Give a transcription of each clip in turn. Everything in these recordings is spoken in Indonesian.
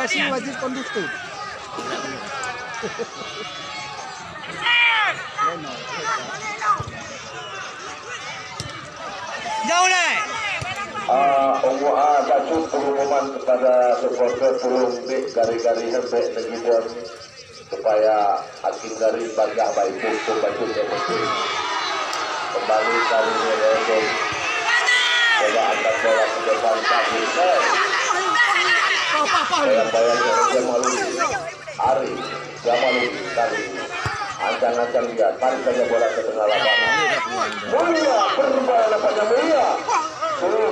masih wajib konduktif. Jauh deh. Baju pengumuman kepada supporter turun di gari-gari hembek negibon supaya hakim dari bangga baik untuk baju seperti kembali kali ini Leon coba angkat bola ke depan kaki bayang-bayangnya Jamaludin Ari Jamaludin kali ini ancang-ancang dia tarik saja bola ke tengah lapangan Mulia berbahaya nampaknya Mulia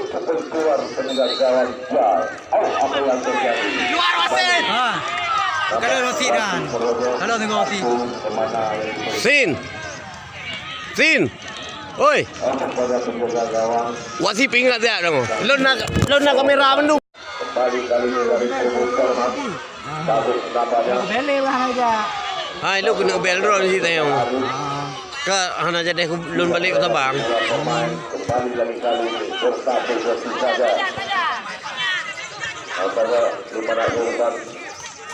cukup keluar peninggal gawang Jal. Apa yang terjadi? Luar wasit. Kalau wasit kan. Kalau tengok wasit. Sin. Oi. Wasit ingat tak dong. Lo nak kamera mendung. Kembali kali ini dari Kubur mati. Bagus nampaknya. Beli lah aja. Hai lo kena bel drone sih tayang. Ke hana jadi lun balik ke Sabang. Kembali lagi kali ini bersatu bersih saja. Nampaknya 500-an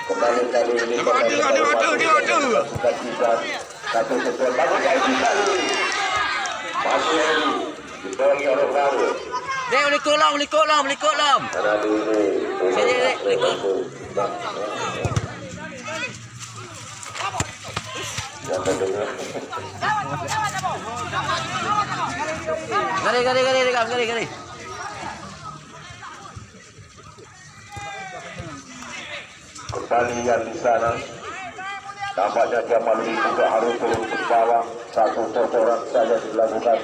kembali kali ini. Aduh. Satu sesuai bagus kali ini. Masih lagi dibagi oleh Baru. Dek boleh kolom. Karena ini. Gari. Kembali yang di sana. Tampaknya Jamaludin juga harus turun ke bawah. Satu totoran saja dilakukan.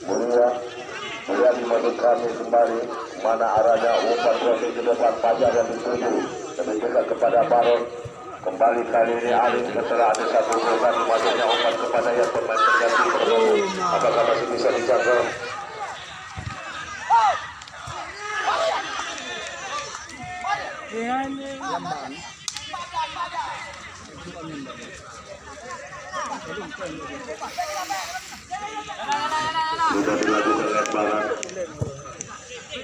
Mulia dimadukan kembali. Mana arahnya umpan crossing ke depan Fajar yang dituju. Lebih dekat kepada Baron. Kembali kali ini Alif setelah ada satu gol masuknya umpan kepada yang pemain terganti. Apakah masih bisa dijaga? Sudah dilakukan lemparan.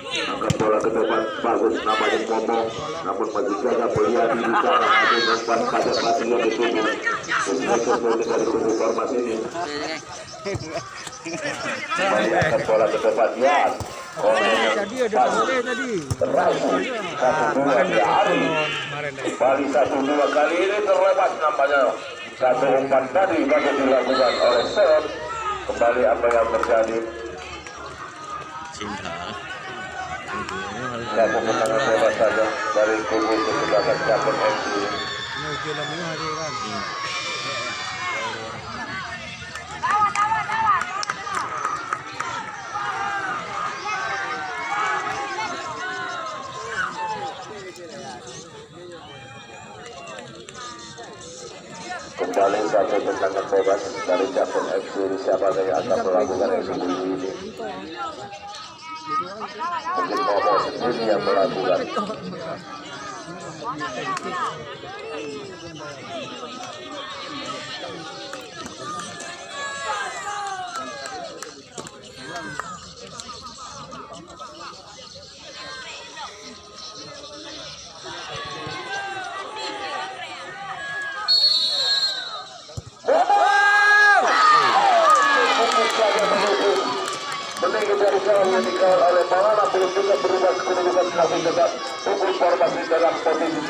Angkat bola ke depan bagus namanya Momo, namun masih jaga Mulyadi di sana ada umpan pada mati yang dituju. Sesuai dari kubu format ini. Kembali angkat bola ke depan Yan. Tadi ada tadi. Terakhir 1-2 dia Ari. Kembali 1-2 kali ini terlepas nampaknya. Satu umpan tadi baru dilakukan oleh Son. Kembali apa yang terjadi? Satu kemenangan bola saja dari kubu kesebelasan Captain FC. Kembali satu tendangan bebas dari Captain FC. Siapa yang akan melakukan eksekusi ini? Mungkin Momo sendiri yang melakukan. Meninggal dari kawan yang dikawal oleh Maulana belum juga berubah kedudukan masih tetap pukul formasi dalam posisi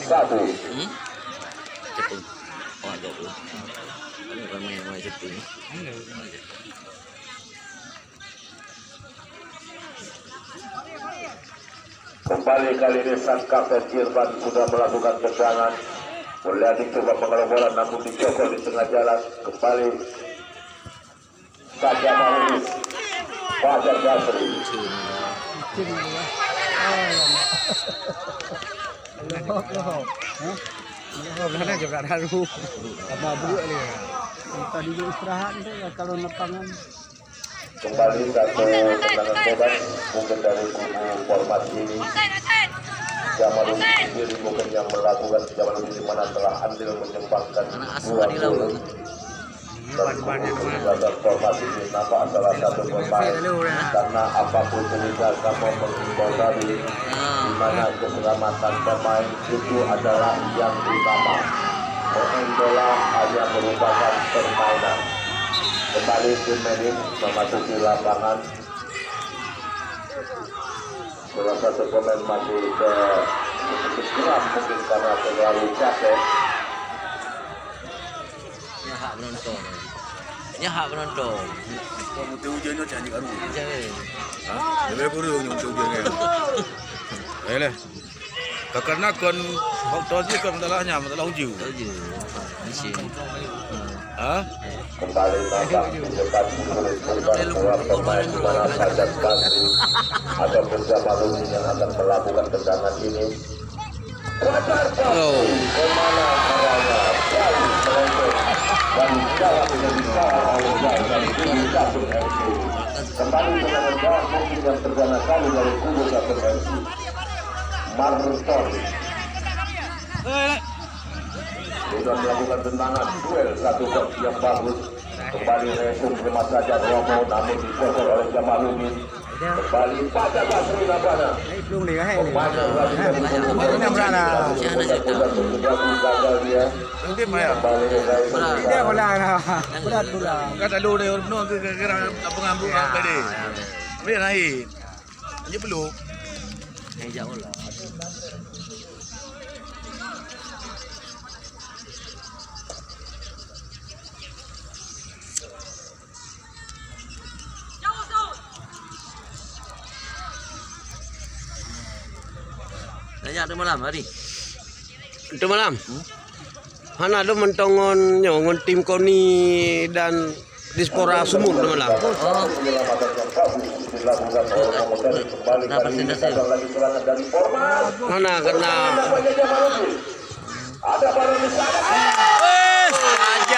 3-1. Kembali kali ini sang kapten Irfan sudah melakukan tendangan. Mulyadi coba mengelola bola namun dicokol di tengah jalan. Kembali saja Mahmud Fajar Gasri. Tadi istirahat itu ya kalau lapangan. Kembali satu tendangan bebas mungkin dari kubu format ini. Jamaludin sendiri bukan yang melakukan. Jamaludin di mana telah andil menyumbangkan 2 gol. Depan-depannya kemana? Dalam formasi ini nampak salah satu pemain karena apapun cerita kamu mengimbau tadi di mana keselamatan pemain itu adalah yang utama. Main bola hanya merupakan permainan. Kembali tim medis memasuki lapangan. Salah satu pemain masih keram mungkin karena terlalu capek. Ya hak penonton. Ya hak penonton. Kau mau hujan tu janji karu. Jangan. Ha? Lebih kurang yang hujan kan. Ayolah. Karena kon faktor dia kan masalah hujan. Tahu je. Mesin. Ha? Kembali nampak di depan seorang pemain di mana Fajar Basri atau Jamaludin yang akan melakukan tendangan ini. Fajar Basri kemana arahnya? Jauh melenceng dan jauh dengan oleh Jalan Kubu Satu FC. Kembali dengan menjawab mungkin yang perdana kali dari Kubu Satu FC. Marlon sudah melakukan tendangan duel satu box yang bagus. Kembali rekum rumah saja Romo namun dikosor oleh Jamaludin. Kembali pada Basri Nabana. Belum lihat hai. Gagal dia. Nanti maya. Dia bola lah. Bola. Kata dulu dia no kira apa ngambil tadi. Biar naik. Dia peluk. Yang jauh lah. Nanya ada malam hari. Itu malam. Hana ada mentongon nyongon tim Koni dan Dispora Sumur itu malam. Mana kena. Ada balon di sana. Aja.